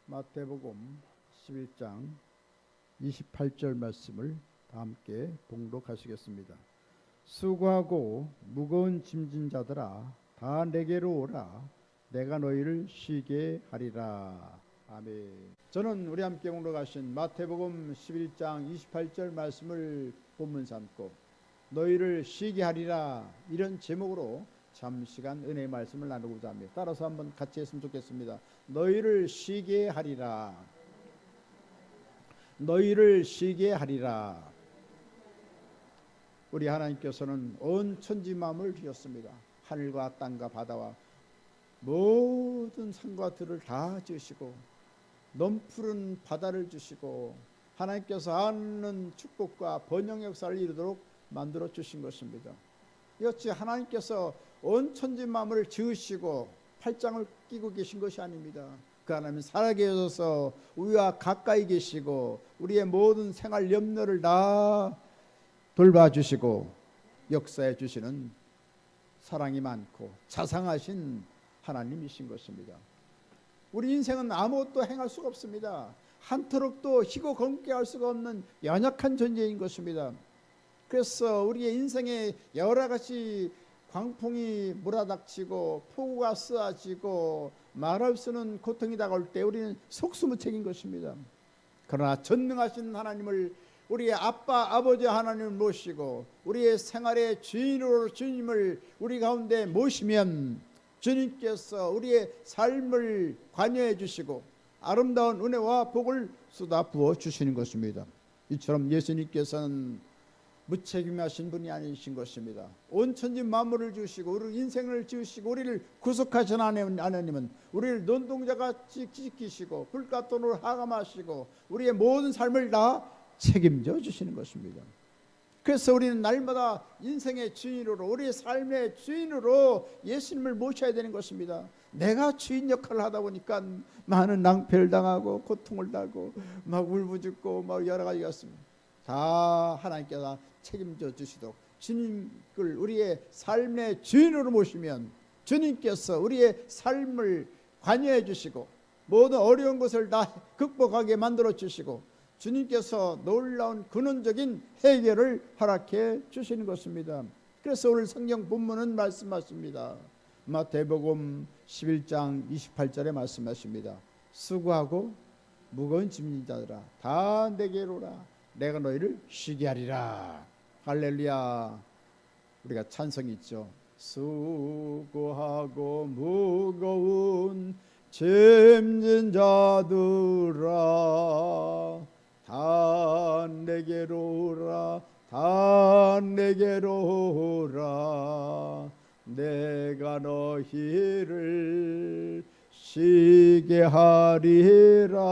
마태복음 11장 28절 말씀을 다 함께 봉독하시겠습니다. 수고하고 무거운 짐진 자들아 다 내게로 오라. 내가 너희를 쉬게 하리라. 아멘. 저는 우리 함께 봉독하신 마태복음 11장 28절 말씀을 본문 삼고 너희를 쉬게 하리라, 이런 제목으로 잠시간 은혜의 말씀을 나누고자 합니다. 따라서 한번 같이 했으면 좋겠습니다. 너희를 쉬게 하리라. 너희를 쉬게 하리라. 우리 하나님께서는 온 천지 만물을 지었습니다. 하늘과 땅과 바다와 모든 산과 들을 다 지으시고 넘푸른 바다를 주시고 하나님께서 하는 축복과 번영 역사를 이루도록 만들어 주신 것입니다. 이것이 하나님께서 온 천지 만물을 지으시고 팔짱을 끼고 계신 것이 아닙니다. 그 하나님은 살아계셔서 우리와 가까이 계시고 우리의 모든 생활 염려를 다 돌봐주시고 역사해 주시는 사랑이 많고 자상하신 하나님이신 것입니다. 우리 인생은 아무것도 행할 수가 없습니다. 한터럭도 희고 검게 할 수가 없는 연약한 존재인 것입니다. 그래서 우리의 인생에 여러 가지 광풍이 몰아닥치고 폭우가 쏘아지고 말할 수 없는 고통이 다가올 때 우리는 속수무책인 것입니다. 그러나 전능하신 하나님을, 우리의 아빠 아버지 하나님을 모시고 우리의 생활의 주인으로 주님을 우리 가운데 모시면 주님께서 우리의 삶을 관여해 주시고 아름다운 은혜와 복을 쏟아 부어 주시는 것입니다. 이처럼 예수님께서는 무책임하신 분이 아니신 것입니다. 온 천지 만물을 주시고 우리 인생을 지으시고 우리를 구속하신 하나님은 우리를 눈동자같이 지키시고 불같돈으로 하감하시고 우리의 모든 삶을 다 책임져 주시는 것입니다. 그래서 우리는 날마다 인생의 주인으로, 우리의 삶의 주인으로 예수님을 모셔야 되는 것입니다. 내가 주인 역할을 하다 보니까 많은 낭패를 당하고 고통을 당하고 막 울부짖고 막 여러 가지가 있습니다. 다 하나님께서 책임져 주시도록 주님을 우리의 삶의 주인으로 모시면 주님께서 우리의 삶을 관여해 주시고 모든 어려운 것을 다 극복하게 만들어 주시고 주님께서 놀라운 근원적인 해결을 허락해 주시는 것입니다. 그래서 오늘 성경 본문은 말씀하십니다. 마태복음 11장 28절에 말씀하십니다. 수고하고 무거운 짐진 자들아 다 내게로 오라. 내가 너희를 쉬게 하리라. 할렐루야. 우리가 찬송이 있죠. 수고하고 무거운 짐진 자들아 다 내게로 오라. 다 내게로 오라. 내가 너희를 쉬게 하리라.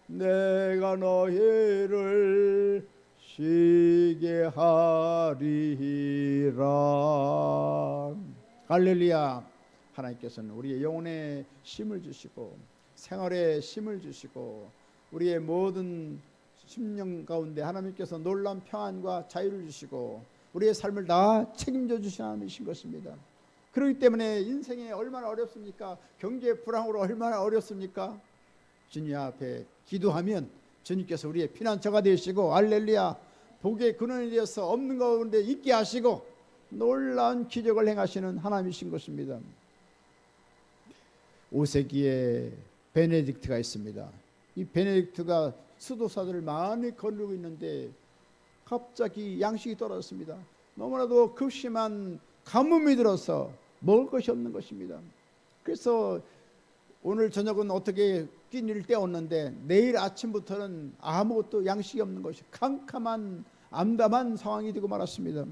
내가 너희를 쉬게 하리라. 할렐루야. 하나님께서는 우리의 영혼에 힘을 주시고 생활에 힘을 주시고 우리의 모든 심령 가운데 하나님께서 놀라운 평안과 자유를 주시고 우리의 삶을 다 책임져 주시는 하나님이신 것입니다. 그렇기 때문에 인생이 얼마나 어렵습니까? 경제 불황으로 얼마나 어렵습니까? 주님 앞에 기도하면 주님께서 우리의 피난처가 되시고 할렐루야, 복의 근원이 되어서 없는 가운데 있게 하시고 놀라운 기적을 행하시는 하나님이신 것입니다. 5세기에 베네딕트가 있습니다. 이 베네딕트가 수도사들을 많이 거느리고 있는데 갑자기 양식이 떨어졌습니다. 너무나도 극심한 가뭄이 들어서 먹을 것이 없는 것입니다. 그래서 오늘 저녁은 어떻게 끼니를 때웠는데 내일 아침부터는 아무것도 양식이 없는 것이 캄캄한 암담한 상황이 되고 말았습니다.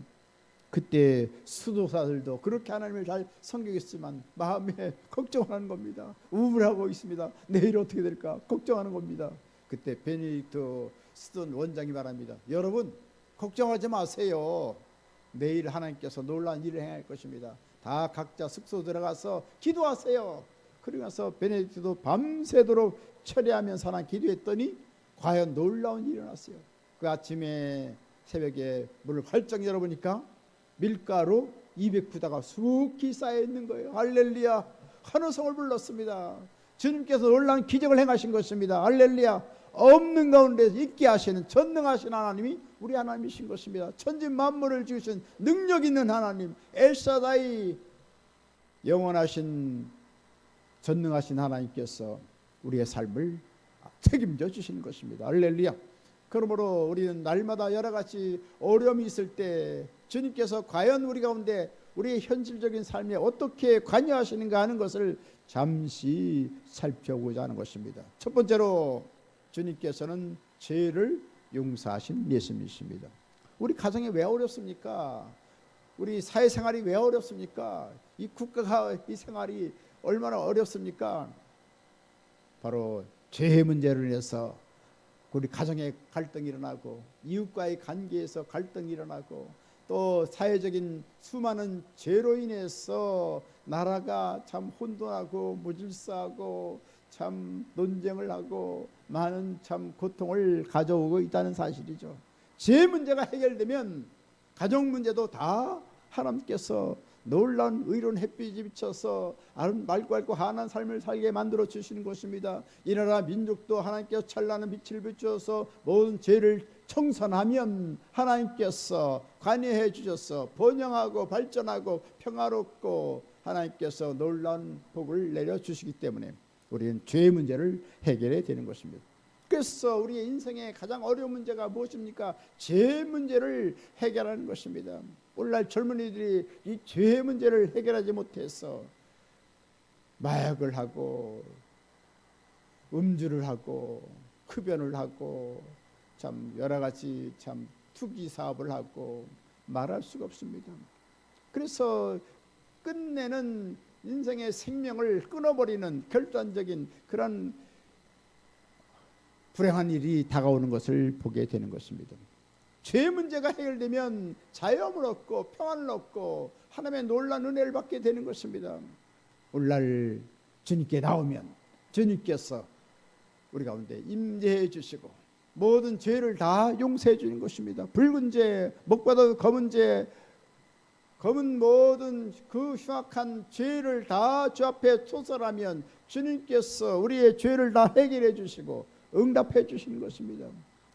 그때 수도사들도 그렇게 하나님을 잘 섬기겠지만 마음에 걱정하는 겁니다. 우울하고 있습니다. 내일 어떻게 될까 걱정하는 겁니다. 그때 베네딕트 수도 원장이 말합니다. 여러분 걱정하지 마세요. 내일 하나님께서 놀라운 일을 행할 것입니다. 다 각자 숙소 들어가서 기도하세요. 그러면서 베네딕트도 밤새도록 철야하면서 하나님 기도했더니 과연 놀라운 일이 일어났어요. 그 아침에 새벽에 문을 활짝 열어보니까 밀가루 200부다가 수북히 쌓여 있는 거예요. 할렐루야. 환호성을 불렀습니다. 주님께서 놀라운 기적을 행하신 것입니다. 할렐루야. 없는 가운데 있게 하시는 전능하신 하나님이 우리 하나님이신 것입니다. 천지 만물을 지으신 능력 있는 하나님, 엘사다이, 영원하신 전능하신 하나님께서 우리의 삶을 책임져 주시는 것입니다. 할렐루야. 그러므로 우리는 날마다 여러 가지 어려움이 있을 때 주님께서 과연 우리 가운데 우리의 현실적인 삶에 어떻게 관여하시는가 하는 것을 잠시 살펴보고자 하는 것입니다. 첫 번째로 주님께서는 죄를 용서하신 예수님이십니다. 우리 가정이 왜 어렵습니까? 우리 사회생활이 왜 어렵습니까? 이 국가가 이 생활이 얼마나 어렵습니까? 바로 죄의 문제로 인해서 우리 가정에 갈등이 일어나고 이웃과의 관계에서 갈등이 일어나고 또 사회적인 수많은 죄로 인해서 나라가 참 혼돈하고 무질서하고 참 논쟁을 하고 많은 참 고통을 가져오고 있다는 사실이죠. 죄 문제가 해결되면 가정 문제도 다 하나님께서 놀라운 의로운 햇빛이 비쳐서 맑고 밝고 환한 삶을 살게 만들어 주시는 것입니다. 이 나라 민족도 하나님께서 찬란한 빛을 비추어서 모든 죄를 청산하면 하나님께서 관여해 주셔서 번영하고 발전하고 평화롭고 하나님께서 놀라운 복을 내려주시기 때문에 우리는 죄의 문제를 해결해야 되는 것입니다. 그래서 우리의 인생의 가장 어려운 문제가 무엇입니까? 죄의 문제를 해결하는 것입니다. 오늘날 젊은이들이 이 죄의 문제를 해결하지 못해서 마약을 하고 음주를 하고 흡연을 하고 참 여러 가지 참 투기 사업을 하고 말할 수가 없습니다. 그래서 끝내는 인생의 생명을 끊어버리는 결단적인 그런 불행한 일이 다가오는 것을 보게 되는 것입니다. 죄 문제가 해결되면 자유함을 얻고 평안을 얻고 하나님의 놀라운 은혜를 받게 되는 것입니다. 오늘날 주님께 나오면 주님께서 우리 가운데 임재해 주시고 모든 죄를 다 용서해 주는 것입니다. 붉은 죄, 목보다 검은 죄, 검은 모든 그 흉악한 죄를 다 주 앞에 쏟아라면 주님께서 우리의 죄를 다 해결해 주시고 응답해 주시는 것입니다.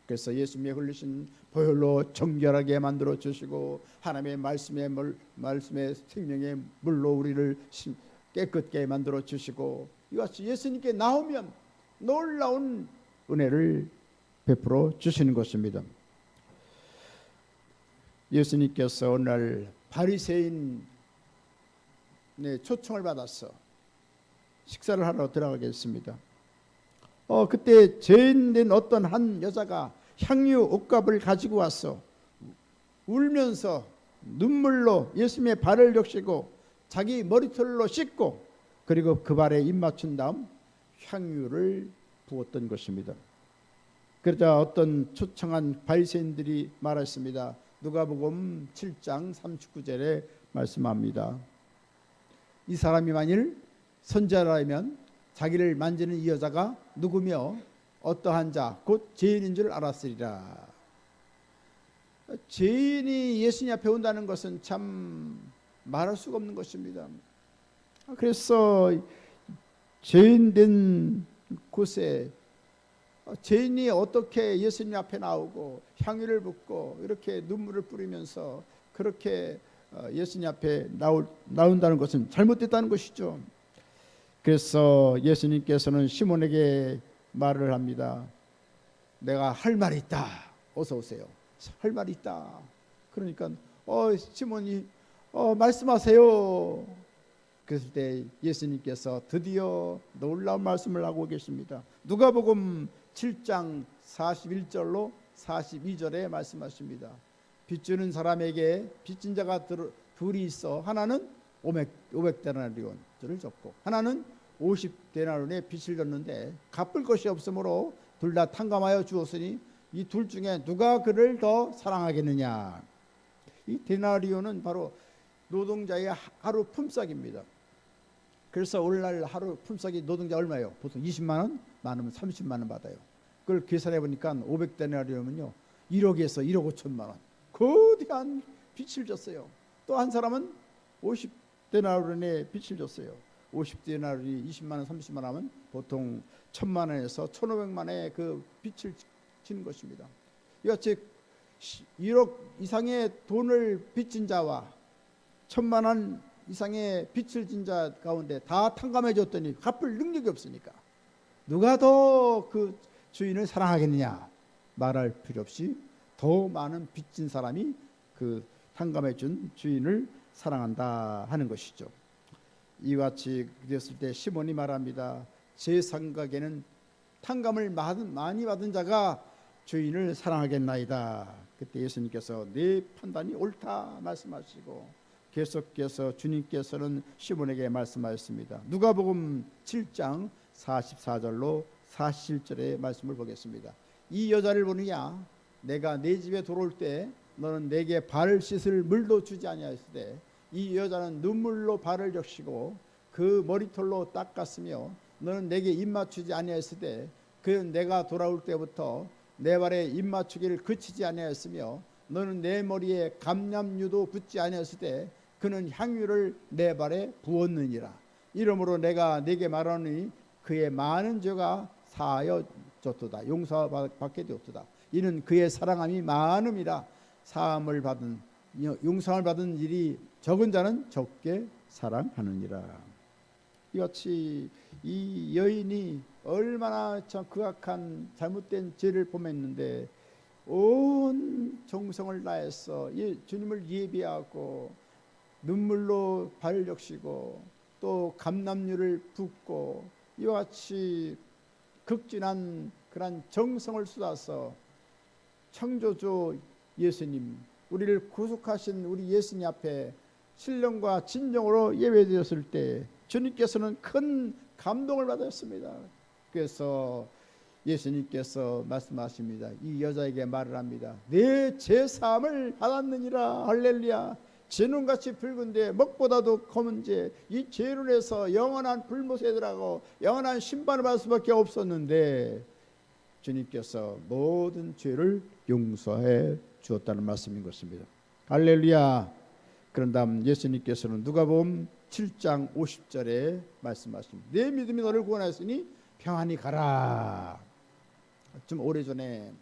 그래서 예수님의 흘리신 보혈로 정결하게 만들어 주시고 하나님의 말씀의 생명의 물로 우리를 깨끗게 만들어 주시고 이같이 예수님께 나오면 놀라운 은혜를 베풀어 주시는 것입니다. 예수님께서 오늘 바리새인의 초청을 받아서 식사를 하러 들어가겠습니다. 그때 죄인된 어떤 한 여자가 향유 옥갑을 가지고 와서 울면서 눈물로 예수님의 발을 적시고 자기 머리털로 씻고 그리고 그 발에 입 맞춘 다음 향유를 부었던 것입니다. 그러자 어떤 초청한 바리새인들이 말했습니다. 누가복음 7장 39절에 말씀합니다. 이 사람이 만일 선지자라면 자기를 만지는 이 여자가 누구며 어떠한 자 곧 죄인인 줄 알았으리라. 죄인이 예수님 앞에 온다는 것은 참 말할 수가 없는 것입니다. 그래서 죄인된 곳에 죄인이 어떻게 예수님 앞에 나오고 향유를 붓고 이렇게 눈물을 뿌리면서 그렇게 예수님 앞에 나온다는 것은 잘못됐다는 것이죠. 그래서 예수님께서는 시몬에게 말을 합니다. 내가 할 말이 있다. 어서 오세요. 할 말이 있다. 그러니까 시몬이 말씀하세요. 그랬을 때 예수님께서 드디어 놀라운 말씀을 하고 계십니다. 누가복음 7장 41절로 42절에 말씀하십니다. 빚주는 사람에게 빚진 자가 둘이 있어 하나는 500데나리온을 줬고 하나는 50데나리온의 빚을 졌는데 갚을 것이 없으므로 둘 다 탕감하여 주었으니 이 둘 중에 누가 그를 더 사랑하겠느냐. 이 데나리온은 바로 노동자의 하루 품삯입니다. 그래서 오늘날 하루 품삯이 노동자 얼마예요? 보통 20만 원, 많으면 30만 원 받아요. 그걸 계산해 보니까 500데나리온은요 1억에서 1억 5천만 원 거대한 빚을 졌어요. 또 한 사람은 50데나리온의 빚을 졌어요. 50디나리 20만 원, 30만 원 하면 보통 1000만 원에서 1500만의 그 빚을 지는 것입니다. 이같이 1억 이상의 돈을 빚진 자와 1000만 원 이상의 빚을 진 자 가운데 다 탕감해 줬더니 갚을 능력이 없으니까 누가 더 그 주인을 사랑하겠느냐? 말할 필요 없이 더 많은 빚진 사람이 그 탕감해 준 주인을 사랑한다 하는 것이죠. 이와 같이 되었을 때 시몬이 말합니다. 제 생각에는 탕감을 많이 받은 자가 주인을 사랑하겠나이다. 그때 예수님께서 내 판단이 옳다 말씀하시고 계속해서 주님께서는 시몬에게 말씀하셨습니다. 누가복음 7장 44절로 47절의 말씀을 보겠습니다. 이 여자를 보느냐? 내가 내 집에 들어올 때 너는 내게 발을 씻을 물도 주지 아니하였으되 이 여자는 눈물로 발을 적시고 그 머리털로 닦았으며 너는 내게 입 맞추지 아니하였으되 그는 내가 돌아올 때부터 내 발에 입 맞추기를 그치지 아니하였으며 너는 내 머리에 감람유도 붓지 아니하였으되 그는 향유를 내 발에 부었느니라. 이러므로 내가 네게 말하노니 그의 많은 죄가 사하여졌도다. 용서받게 되었도다. 이는 그의 사랑함이 많음이라. 사함을 받은 용서를 받은 일이 적은 자는 적게 사랑하느니라. 이같이 이 여인이 얼마나 참 극악한 잘못된 죄를 범했는데 온 정성을 다해서 주님을 예비하고 눈물로 발을 적시고 또 감람유를 붓고 이와 같이 극진한 그런 정성을 쏟아서 창조주 예수님, 우리를 구속하신 우리 예수님 앞에 신령과 진정으로 예배되었을 때 주님께서는 큰 감동을 받았습니다. 그래서 예수님께서 말씀하십니다. 이 여자에게 말을 합니다. 내 죄사함을 받았느니라. 할렐루야. 진홍같이 붉은데 먹보다도 검은 죄, 이 죄로 인해서 영원한 불못에 들어가고 영원한 심판을 받을 수밖에 없었는데 주님께서 모든 죄를 용서해 주었다는 말씀인 것입니다. 할렐루야. 그런 다음 예수님께서는 누가복음 7장 50절에 말씀하십니다. 내 믿음이 너를 구원하였으니 평안히 가라. 좀 오래전에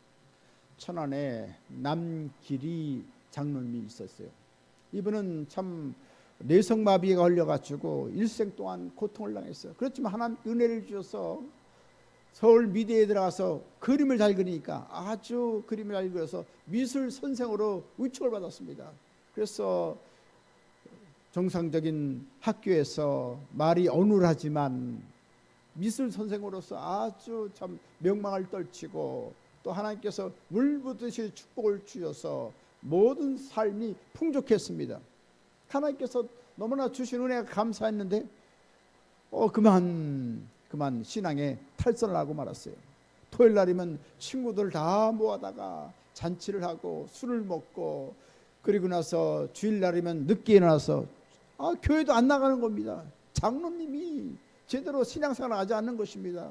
천안에 남길이 장로님이 있었어요. 이분은 참 뇌성마비가 걸려가지고 일생 동안 고통을 당했어요. 그렇지만 하나님 은혜를 주셔서 서울 미대에 들어가서 그림을 잘 그리니까 아주 그림을 잘 그려서 미술 선생으로 위촉을 받았습니다. 그래서 정상적인 학교에서 말이 어눌하지만 미술 선생으로서 아주 참 명망을 떨치고 또 하나님께서 물붓듯이 축복을 주셔서 모든 삶이 풍족했습니다. 하나님께서 너무나 주신 은혜가 감사했는데 그만 신앙에 탈선을 하고 말았어요. 토요일 날이면 친구들 다 모아다가 잔치를 하고 술을 먹고 그리고 나서 주일 날이면 늦게 일어나서 교회도 안 나가는 겁니다. 장로님이 제대로 신앙생활을 하지 않는 것입니다.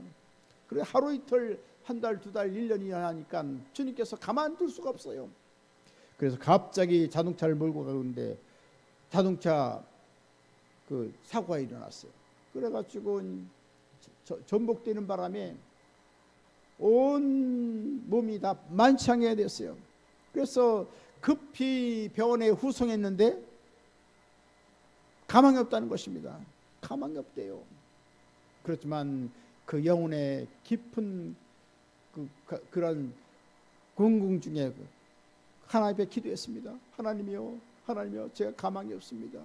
그리고 하루 이틀 한 달, 두 달, 1년이 하니까 주님께서 가만둘 수가 없어요. 그래서 갑자기 자동차를 몰고 가는데 자동차 그 사고가 일어났어요. 그래가지고 전복되는 바람에 온 몸이 다 만창해야 됐어요. 그래서 급히 병원에 후송했는데 가망이 없다는 것입니다. 가망이 없대요. 그렇지만 그 영혼의 깊은 그런 궁금증에 하나님 앞에 기도했습니다. 하나님이요, 제가 가망이 없습니다.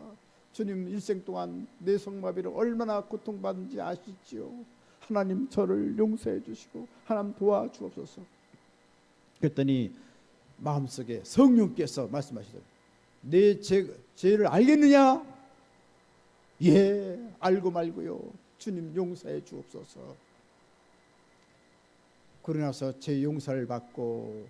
주님 일생 동안 뇌성마비로 얼마나 고통받는지 아시지요. 하나님 저를 용서해 주시고 하나님 도와주옵소서. 그랬더니 마음속에 성령께서 말씀하시더라고요. 내 죄를 알겠느냐? 예, 알고 말고요. 주님 용서해 주옵소서. 그러고 나서 제 용서를 받고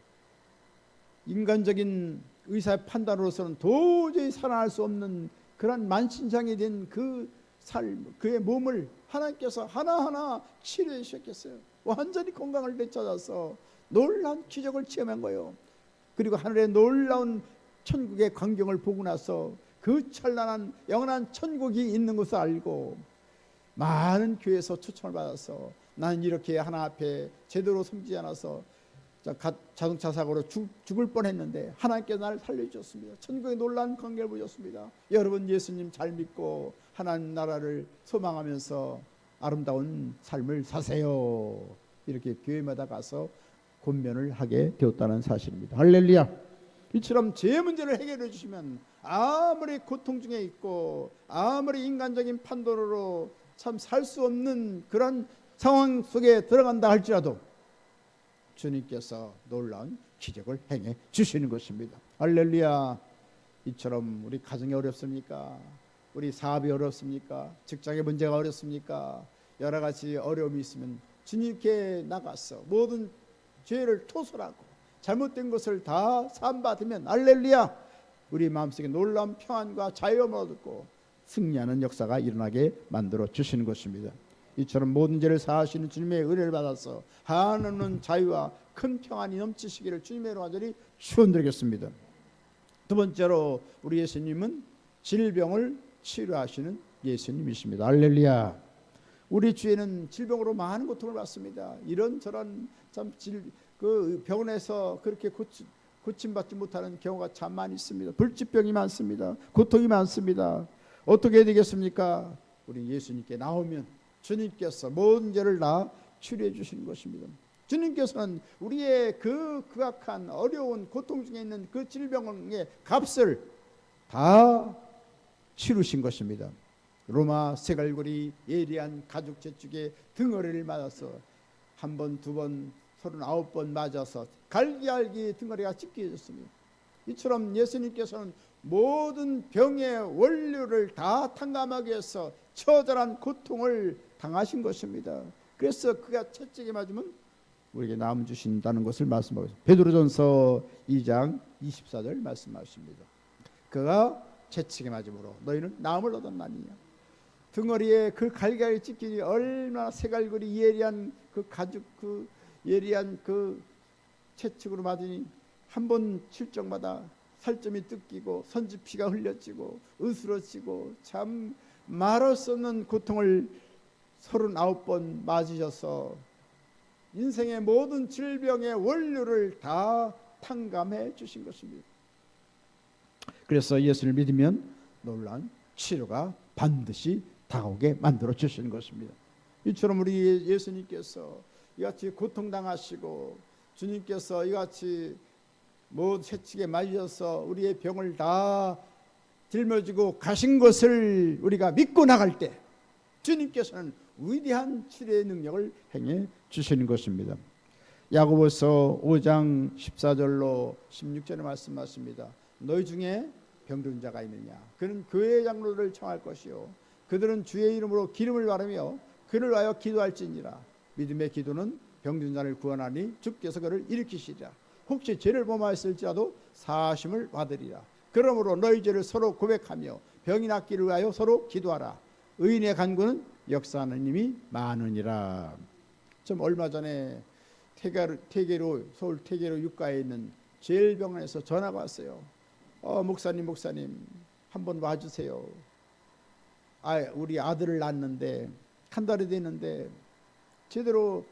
인간적인 의사의 판단으로서는 도저히 살아날 수 없는 그런 만신장이 된 그 삶, 그의 몸을 하나님께서 하나하나 치료해 주셨겠어요. 완전히 건강을 되찾아서 놀라운 기적을 체험한 거예요. 그리고 하늘의 놀라운 천국의 광경을 보고 나서 그 찬란한 영원한 천국이 있는 것을 알고 많은 교회에서 초청을 받아서 나는 이렇게 하나 앞에 제대로 섬기지 않아서 자동차 사고로 죽을 뻔했는데 하나님께서 나를 살려주셨습니다. 천국의 놀라운 관계를 보셨습니다. 여러분 예수님 잘 믿고 하나님 나라를 소망하면서 아름다운 삶을 사세요. 이렇게 교회마다 가서 권면을 하게 되었다는 사실입니다. 할렐루야. 이처럼 죄 문제를 해결해 주시면 아무리 고통 중에 있고 아무리 인간적인 판단으로 참 살 수 없는 그런 상황 속에 들어간다 할지라도 주님께서 놀라운 기적을 행해 주시는 것입니다. 할렐루야. 이처럼 우리 가정이 어렵습니까? 우리 사업이 어렵습니까? 직장의 문제가 어렵습니까? 여러 가지 어려움이 있으면 주님께 나가서 모든 죄를 토설하고 잘못된 것을 다 사함받으면 할렐루야, 우리 마음속에 놀라운 평안과 자유함을 얻고 승리하는 역사가 일어나게 만들어 주시는 것입니다. 이처럼 모든 죄를 사하시는 주님의 은혜를 받아서 한없는 자유와 큰 평안이 넘치시기를 주님의 이름으로 간절히 축원드리겠습니다. 두 번째로 우리 예수님은 질병을 치료하시는 예수님이십니다. 할렐루야. 우리 주에는 질병으로 많은 고통을 받습니다. 이런저런 참 병원에서 그렇게 고침받지 못하는 경우가 참 많이 있습니다. 불치병이 많습니다. 고통이 많습니다. 어떻게 해야 되겠습니까? 우리 예수님께 나오면 주님께서 모든 죄를 다 치료해 주시는 것입니다. 주님께서는 우리의 그 극악한 어려운 고통 중에 있는 그 질병의 값을 다 치르신 것입니다. 로마 세갈고리 예리한 가죽 제축에 등어리를 맞아서 한 번, 두 번, 39번 맞아서 갈기갈기 등어리가 찢겨졌습니다. 이처럼 예수님께서는 모든 병의 원료를 다 탕감하기 위해서 처절한 고통을 당하신 것입니다. 그래서 그가 채찍에 맞으면 우리에게 나음 주신다는 것을 말씀하고 있습니다. 베드로전서 2장 24절 말씀하십니다. 그가 채찍에 맞음으로 너희는 나음을 얻었나니냐. 등어리에 그 갈갈이 찢기니 얼마나 세갈고리 예리한 그 가죽 그 예리한 그 채찍으로 맞으니 한 번 칠 적마다 살점이 뜯기고 선지피가 흘려지고 으스러지고 참 말할 수 없는 고통을 39번 맞으셔서 인생의 모든 질병의 원료를 다 탕감해 주신 것입니다. 그래서 예수를 믿으면 놀라운 치료가 반드시 다가오게 만들어 주시는 것입니다. 이처럼 우리 예수님께서 이같이 고통당하시고 주님께서 이같이 채찍에 맞으셔서 우리의 병을 다 짊어지고 가신 것을 우리가 믿고 나갈 때 주님께서는 위대한 치료의 능력을 행해 주시는 것입니다. 야고보서 5장 14절로 16절에 말씀하십니다. 너희 중에 병든 자가 있느냐? 그는 교회 장로를 청할 것이요 그들은 주의 이름으로 기름을 바르며 그를 위하여 기도할지니라. 믿음의 기도는 병든 자를 구원하니 주께서 그를 일으키시리라. 혹시 죄를 범하였을지라도 사하심을 받으리라. 그러므로 너희 죄를 서로 고백하며 병이 낫기를 위하여 서로 기도하라. 의인의 간구는 역사하는 힘이 많으니라. 좀 얼마 전에 서울 태계로 육가에 있는 제일병원에서 전화가 왔어요. 목사님 한번 와주세요. 우리 아들을 낳았는데 한 달이 됐는데 제대로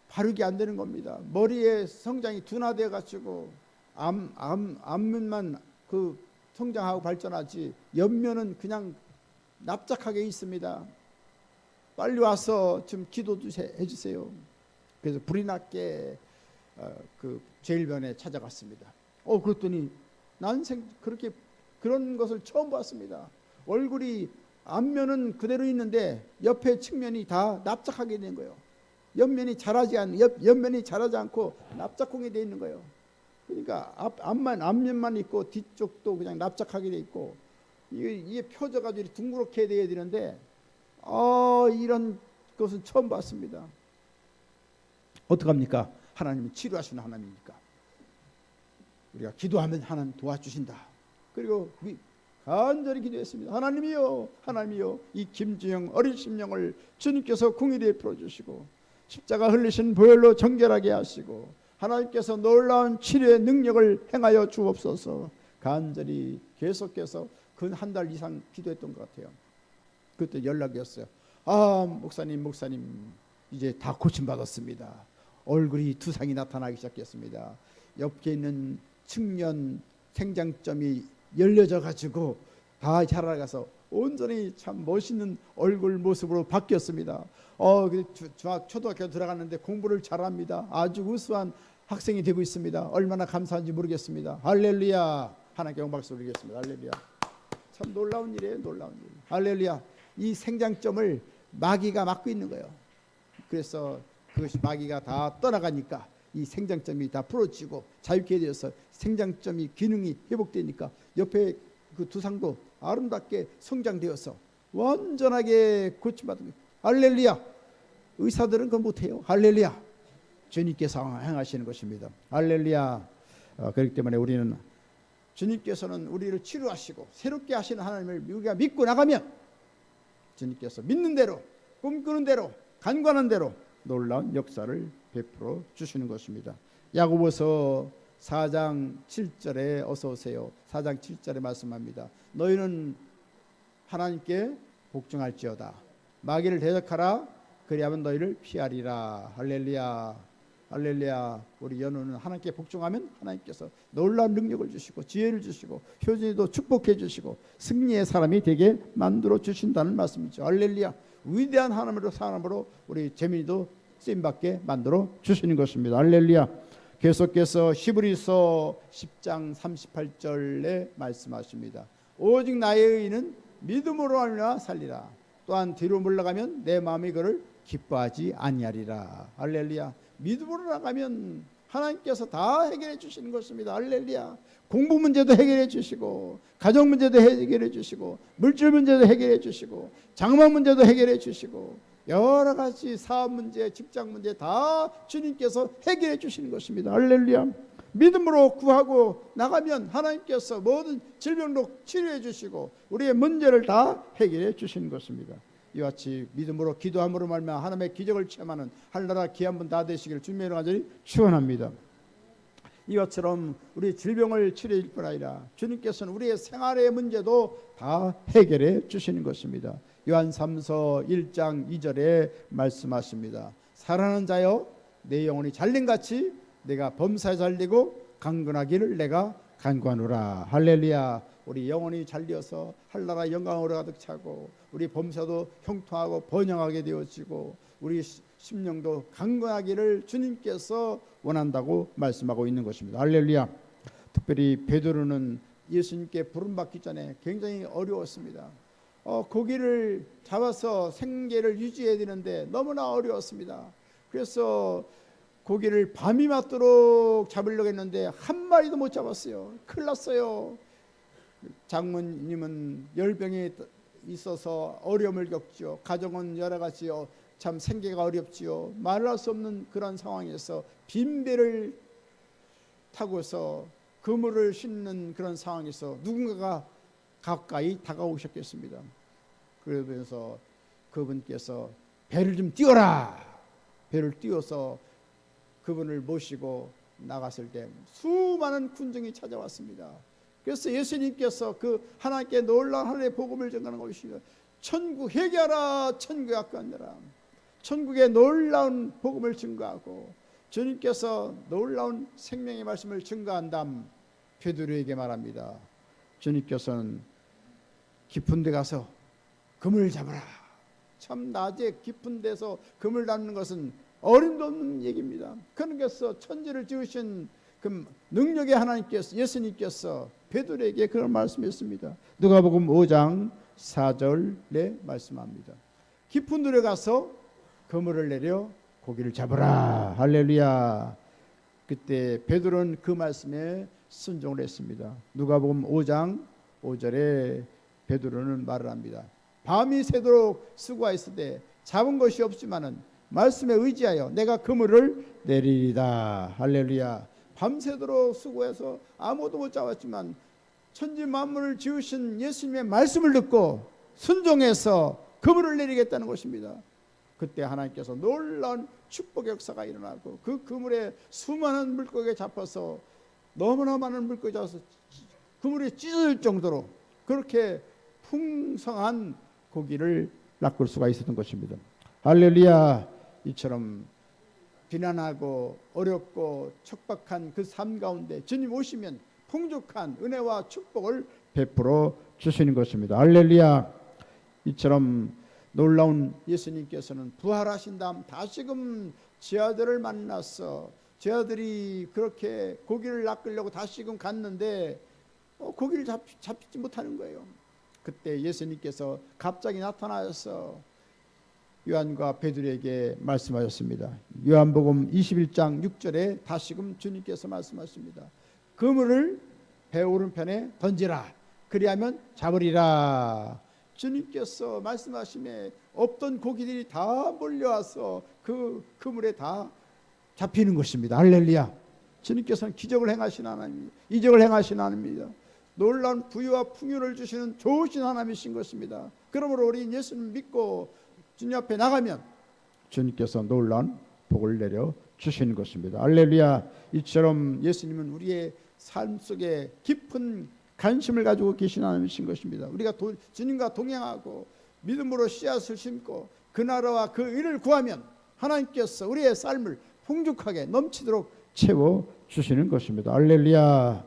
바르게 안 되는 겁니다. 머리에 성장이 둔화되어 가지고 앞면만 그 성장하고 발전하지 옆면은 그냥 납작하게 있습니다. 빨리 와서 좀 기도 해주세요. 그래서 불이 났게 그 제일병원에 찾아갔습니다. 그랬더니 난 그렇게 그런 것을 처음 봤습니다. 얼굴이 앞면은 그대로 있는데 옆에 측면이 다 납작하게 된 거예요. 옆면이 자라지 않고 납작공이 되어 있는 거예요. 그러니까 앞면만 있고 뒤쪽도 그냥 납작하게 되어 있고 이게 펴져가지고 둥그렇게 되어야 되는데 이런 것은 처음 봤습니다. 어떡합니까? 하나님은 치료하시는 하나님이니까 우리가 기도하면 하나님 도와주신다. 그리고 간절히 기도했습니다. 하나님이요 이 김주영 어린 심령을 주님께서 궁일에 풀어주시고 십자가 흘리신 보혈로 정결하게 하시고 하나님께서 놀라운 치료의 능력을 행하여 주옵소서. 간절히 계속해서 근 한 달 이상 기도했던 것 같아요. 그때 연락이 왔어요. 아, 목사님 이제 다 고침받았습니다. 얼굴이 두상이 나타나기 시작했습니다. 옆에 있는 측면 생장점이 열려져 가지고 다 자라가서 온전히 참 멋있는 얼굴 모습으로 바뀌었습니다. 초등학교 들어갔는데 공부를 잘합니다. 아주 우수한 학생이 되고 있습니다. 얼마나 감사한지 모르겠습니다. 할렐루야. 하나님께 영광을 드리겠습니다. 할렐루야. 참 놀라운 일이에요. 놀라운 일. 할렐루야. 이 생장점을 마귀가 막고 있는 거예요. 그래서 그것이 마귀가 다 떠나가니까 이 생장점이 다 풀어지고 자유케 되어서 생장점이 기능이 회복되니까 옆에 그 두상도 아름답게 성장되어서 완전하게 고침받은 거예요. 할렐루야. 의사들은 그건 못해요. 할렐루야. 주님께서 행하시는 것입니다. 할렐루야. 그렇기 때문에 우리는 주님께서는 우리를 치료하시고 새롭게 하시는 하나님을 우리가 믿고 나가면 주님께서 믿는 대로 꿈꾸는 대로 간구하는 대로 놀라운 역사를 베풀어 주시는 것입니다. 야고보서 4장 7절에 어서 오세요. 4장 7절에 말씀합니다. 너희는 하나님께 복종할지어다. 마귀를 대적하라. 그리하면 너희를 피하리라. 할렐루야. 할렐루야. 우리 연우는 하나님께 복종하면 하나님께서 놀라운 능력을 주시고 지혜를 주시고 효진이도 축복해 주시고 승리의 사람이 되게 만들어 주신다는 말씀이죠. 할렐루야. 위대한 하나님으로 사람으로 우리 재민이도 쓰임받게 만들어 주시는 것입니다. 할렐루야. 계속해서 히브리서 10장 38절에 말씀하십니다. 오직 나의 의인은 믿음으로 말미암아 살리라. 또한 뒤로 물러가면 내 마음이 그를 기뻐하지 아니하리라. 할렐루야. 믿음으로 나가면 하나님께서 다 해결해 주시는 것입니다. 할렐루야. 공부 문제도 해결해 주시고 가정 문제도 해결해 주시고 물질 문제도 해결해 주시고 장막 문제도 해결해 주시고 여러 가지 사업 문제, 직장 문제 다 주님께서 해결해 주시는 것입니다. 할렐루야. 믿음으로 구하고 나가면 하나님께서 모든 질병도 치료해 주시고 우리의 문제를 다 해결해 주시는 것입니다. 이와 같이 믿음으로 기도함으로 말미암아 하나님의 기적을 체험하는 하늘나라 귀한 분 다 되시기를 주님의 이름으로 간절히 축원합니다. 이것처럼 우리 질병을 치료해 줄 뿐 아니라 주님께서는 우리의 생활의 문제도 다 해결해 주시는 것입니다. 요한 3서 1장 2절에 말씀하십니다. 사랑하는 자여 내 영혼이 잘림같이 내가 범사에 잘리고 강건하기를 내가 간구하노라. 할렐루야. 우리 영혼이 잘려서 하늘나라 영광으로 가득 차고 우리 범사도 형통하고 번영하게 되어지고 우리 심령도 강건하기를 주님께서 원한다고 말씀하고 있는 것입니다. 할렐루야. 특별히 베드로는 예수님께 부름받기 전에 굉장히 어려웠습니다. 고기를 잡아서 생계를 유지해야 되는데 너무나 어려웠습니다. 그래서 고기를 밤이 맞도록 잡으려고 했는데 한 마리도 못 잡았어요. 큰일 났어요. 장모님은 열병이 있어서 어려움을 겪죠. 가정은 여러 가지 참 생계가 어렵지요. 말할 수 없는 그런 상황에서 빈배를 타고서 그물을 싣는 그런 상황에서 누군가가 가까이 다가오셨겠습니다. 그러면서 그분께서 배를 좀 띄워라. 배를 띄워서 그분을 모시고 나갔을 때 수많은 군중이 찾아왔습니다. 그래서 예수님께서 그 하나님께 놀라운 하늘의 복음을 전하는 것이죠. 천국 회개하라. 천국에 가까운데라. 천국의 놀라운 복음을 증거하고 주님께서 놀라운 생명의 말씀을 증거한 다음 베드로에게 말합니다. 주님께서는 깊은 데 가서 그물 잡아라. 참 낮에 깊은 데서 그물 잡는 것은 어림도 없는 얘기입니다. 그러니까 천지를 지으신 그 능력의 하나님께서 예수님께서 베드로에게 그런 말씀했습니다. 누가복음 5장 4절에 말씀합니다. 깊은 데에 가서 그물을 내려 고기를 잡으라. 할렐루야. 그때 베드로는 그 말씀에 순종을 했습니다. 누가복음 5장 5절에 베드로는 말을 합니다. 밤이 새도록 수고하였으되 잡은 것이 없지만은 말씀에 의지하여 내가 그물을 내리리다. 할렐루야. 밤새도록 수고해서 아무도 못 잡았지만 천지 만물을 지으신 예수님의 말씀을 듣고 순종해서 그물을 내리겠다는 것입니다. 그때 하나님께서 놀라운 축복의 역사가 일어나고 그 그물에 수많은 물고기가 잡혀서 너무나 많은 물고기가 잡아서 그물이 찢어질 정도로 그렇게 풍성한 고기를 낚을 수가 있었던 것입니다. 할렐루야. 이처럼 비난하고 어렵고 척박한 그 삶 가운데 주님 오시면 풍족한 은혜와 축복을 베풀어 주시는 것입니다. 할렐루야. 이처럼 놀라운 예수님께서는 부활하신 다음 다시금 제 아들을 만나서 제 아들이 그렇게 고기를 낚으려고 다시금 갔는데 고기를 잡지 못하는 거예요. 그때 예수님께서 갑자기 나타나셔서 요한과 베드로에게 말씀하셨습니다. 요한복음 21장 6절에 다시금 주님께서 말씀하십니다. 그물을 배 오른편에 던지라. 그리하면 잡으리라. 주님께서 말씀하심에 없던 고기들이 다 몰려와서 그 그물에 다 잡히는 것입니다. 할렐루야. 주님께서는 기적을 행하신 하나님, 이적을 행하신 하나님입니다. 놀라운 부유와 풍요를 주시는 좋으신 하나님이신 것입니다. 그러므로 우리 예수님 믿고 주님 앞에 나가면 주님께서 놀라운 복을 내려 주시는 것입니다. 할렐루야. 이처럼 예수님은 우리의 삶 속에 깊은 관심을 가지고 계신 하나님이신 것입니다. 우리가 주님과 동행하고 믿음으로 씨앗을 심고 그 나라와 그 일을 구하면 하나님께서 우리의 삶을 풍족하게 넘치도록 채워주시는 것입니다. 할렐루야.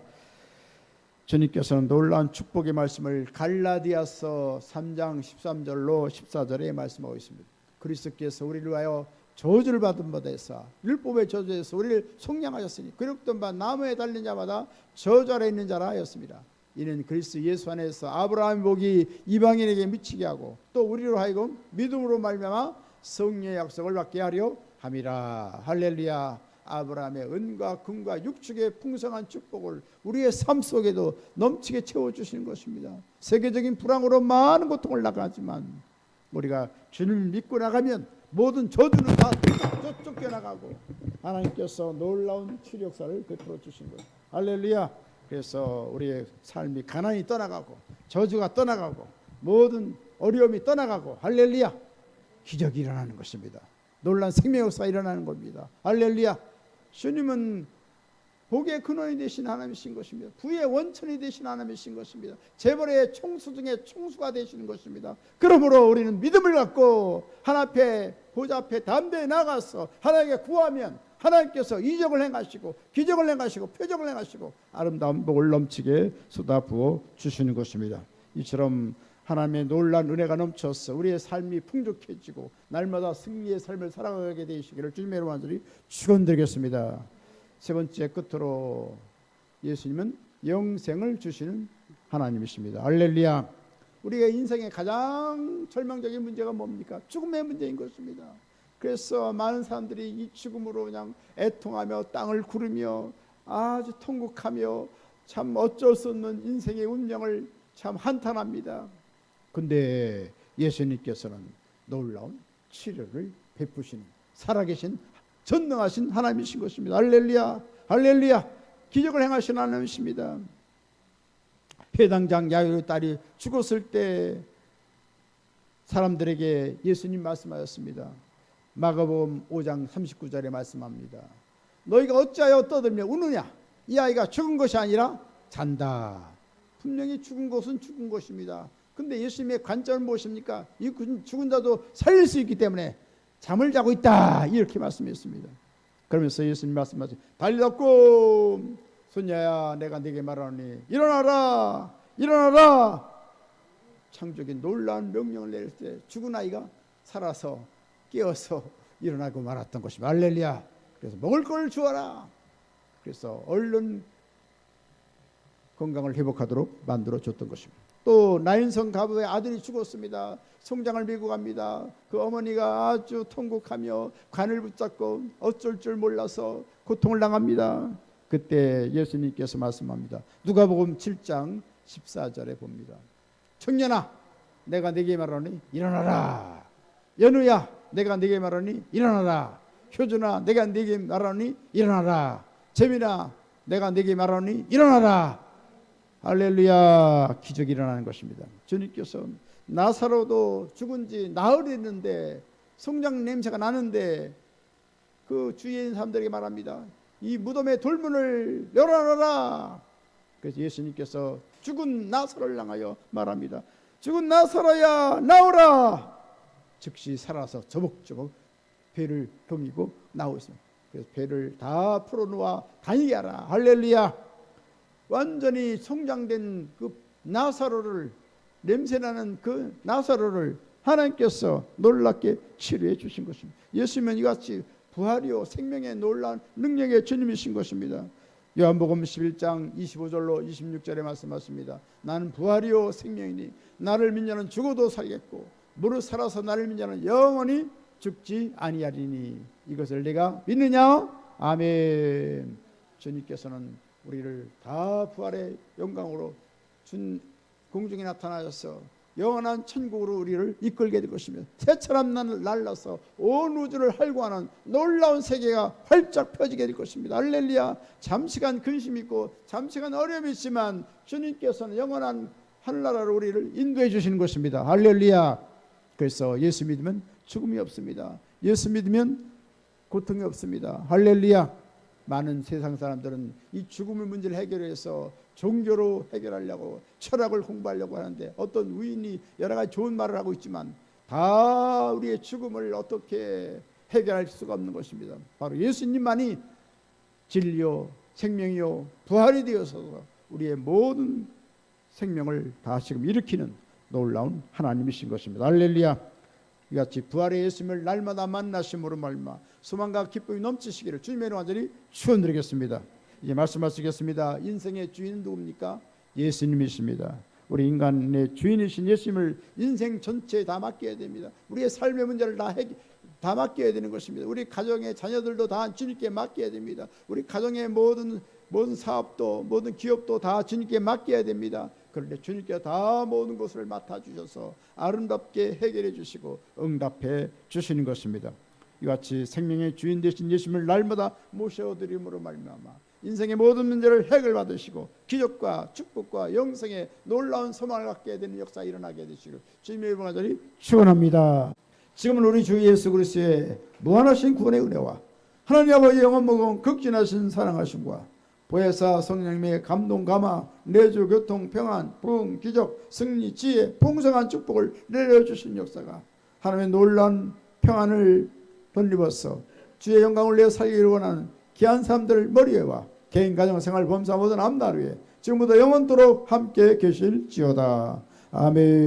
주님께서는 놀라운 축복의 말씀을 갈라디아서 3장 13절로 14절에 말씀하고 있습니다. 그리스도께서 우리를 위하여 저주를 받은 바 되사 율법의 저주에서 우리를 속량하셨으니 그릇된 바 나무에 달린 자마다 저주 아래 있는 자라 하였습니다. 이는 그리스도 예수 안에서 아브라함의 복이 이방인에게 미치게 하고 또 우리로 하여금 믿음으로 말미암아 성령의 약속을 받게 하려 함이라. 할렐루야. 아브라함의 은과 금과 육축의 풍성한 축복을 우리의 삶 속에도 넘치게 채워주시는 것입니다. 세계적인 불황으로 많은 고통을 나가지만 우리가 주님을 믿고 나가면 모든 저주는 다 쫓겨나가고 하나님께서 놀라운 치료역사를 베풀어 주신 것. 할렐루야. 그래서 우리의 삶이 가난이 떠나가고 저주가 떠나가고 모든 어려움이 떠나가고 할렐루야. 기적이 일어나는 것입니다. 놀라운 생명역사가 일어나는 겁니다. 할렐루야. 주님은 복의 근원이 되신 하나님이신 것입니다. 부의 원천이 되신 하나님이신 것입니다. 재벌의 총수 중에 총수가 되시는 것입니다. 그러므로 우리는 믿음을 갖고 하나님 앞에 보좌 앞에 담대히 나가서 하나님께 구하면 하나님께서 이적을 행하시고 기적을 행하시고 표적을 행하시고 아름다운 복을 넘치게 쏟아부어 주시는 것입니다. 이처럼 하나님의 놀라운 은혜가 넘쳐서 우리의 삶이 풍족해지고 날마다 승리의 삶을 살아가게 되시기를 주님의 이름으로 간절히 축원드리겠습니다. 세 번째 끝으로 예수님은 영생을 주시는 하나님이십니다. 할렐루야. 우리가 인생의 가장 절망적인 문제가 뭡니까? 죽음의 문제인 것입니다. 그래서 많은 사람들이 이 죽음으로 그냥 애통하며 땅을 구르며 아주 통곡하며 참 어쩔 수 없는 인생의 운명을 참 한탄합니다. 근데 예수님께서는 놀라운 치료를 베푸시는 살아계신 전능하신 하나님이신 것입니다. 할렐루야. 할렐루야. 기적을 행하신 하나님이십니다. 회당장 야이로의 딸이 죽었을 때 사람들에게 예수님 말씀하셨습니다. 마가복음 5장 39절에 말씀합니다. 너희가 어찌하여 떠들며 우느냐? 이 아이가 죽은 것이 아니라 잔다. 분명히 죽은 것은 죽은 것입니다. 근데 예수님의 관점은 무엇입니까? 이 죽은 자도 살릴 수 있기 때문에 잠을 자고 있다. 이렇게 말씀했습니다. 그러면서 예수님 말씀하시죠. 달리다 꿈 손녀야 내가 네게 말하노니 일어나라. 일어나라. 창조적인 놀라운 명령을 내릴 때 죽은 아이가 살아서 깨어서 일어나고 말았던 것입니다. 할렐루야. 그래서 먹을 걸 주어라. 그래서 얼른 건강을 회복하도록 만들어 줬던 것입니다. 또 나인성 가부의 아들이 죽었습니다. 송장을 메고 갑니다. 그 어머니가 아주 통곡하며 관을 붙잡고 어쩔 줄 몰라서 고통을 당합니다. 그때 예수님께서 말씀합니다. 누가복음 7장 14절에 봅니다. 청년아 내가 네게 말하노니 일어나라. 연우야 내가 네게 말하노니 일어나라. 효준아 내가 네게 말하노니 일어나라. 재민아 내가 네게 말하노니 일어나라. 할렐루야. 기적이 일어나는 것입니다. 주님께서 나사로도 죽은 지 나흘이 됐는데 성장 냄새가 나는데 그 주위에 있는 사람들에게 말합니다. 이 무덤의 돌문을 열어놔라. 그래서 예수님께서 죽은 나사로를 향하여 말합니다. 죽은 나사로야 나오라. 즉시 살아서 저벅저벅 배를 동이고 나오고 있습니다. 그래서 배를 다 풀어놓아 다니게 하라. 할렐루야. 완전히 성장된 그 나사로를, 냄새나는 그 나사로를 하나님께서 놀랍게 치료해 주신 것입니다. 예수님은 이같이 부활이요 생명의 놀라운 능력의 주님이신 것입니다. 요한복음 11장 25절로 26절에 말씀하십니다. 나는 부활이요 생명이니 나를 믿는 자는 죽어도 살겠고 무릇 살아서 나를 믿는 자는 영원히 죽지 아니하리니 이것을 내가 믿느냐? 아멘. 주님께서는 우리를 다 부활의 영광으로 준 공중에 나타나셔서 영원한 천국으로 우리를 이끌게 될 것이며 새처럼 날라서 온 우주를 활구하는 놀라운 세계가 활짝 펴지게 될 것입니다. 할렐루야. 잠시간 근심이 있고 잠시간 어려움이 있지만 주님께서는 영원한 하늘나라로 우리를 인도해 주시는 것입니다. 할렐루야. 그래서 예수 믿으면 죽음이 없습니다. 예수 믿으면 고통이 없습니다. 할렐루야. 많은 세상 사람들은 이 죽음의 문제를 해결해서 종교로 해결하려고 철학을 공부하려고 하는데 어떤 우인이 여러 가지 좋은 말을 하고 있지만 다 우리의 죽음을 어떻게 해결할 수가 없는 것입니다. 바로 예수님만이 진리요 생명이요 부활이 되어서 우리의 모든 생명을 다 지금 일으키는 놀라운 하나님이신 것입니다. 할렐루야. 이같이 부활의 예수님을 날마다 만나심으로 말미암아 소망과 기쁨이 넘치시기를 주님의 이름으로 완전히 축원드리겠습니다. 이제 말씀 마치겠습니다. 인생의 주인은 누굽니까? 예수님이십니다. 우리 인간의 주인이신 예수님을 인생 전체에 다 맡겨야 됩니다. 우리의 삶의 문제를 다 맡겨야 되는 것입니다. 우리 가정의 자녀들도 다 주님께 맡겨야 됩니다. 우리 가정의 모든 사업도 모든 기업도 다 주님께 맡겨야 됩니다. 그런데 주님께 다 모든 것을 맡아주셔서 아름답게 해결해 주시고 응답해 주시는 것입니다. 이같이 생명의 주인 되신 예수님을 날마다 모셔드림으로 말미암아 인생의 모든 문제를 해결받으시고 기적과 축복과 영생의 놀라운 소망을 갖게 되는 역사가 일어나게 되시고 주님의 이름으로 간절히 축원합니다. 지금은 우리 주 예수 그리스도의 무한하신 구원의 은혜와 하나님 아버지 영원무궁 극진하신 사랑하심과 보혜사 성령님의 감동 감화 내주 교통 평안 부흥 기적 승리 지혜 풍성한 축복을 내려주신 역사가 하나님의 놀라운 평안을 덧입어서 주의 영광을 내어 살기를 원하는 귀한 사람들 머리에와 개인 가정생활 범사 모든 앞날 위에 지금부터 영원토록 함께 계실지어다. 아멘.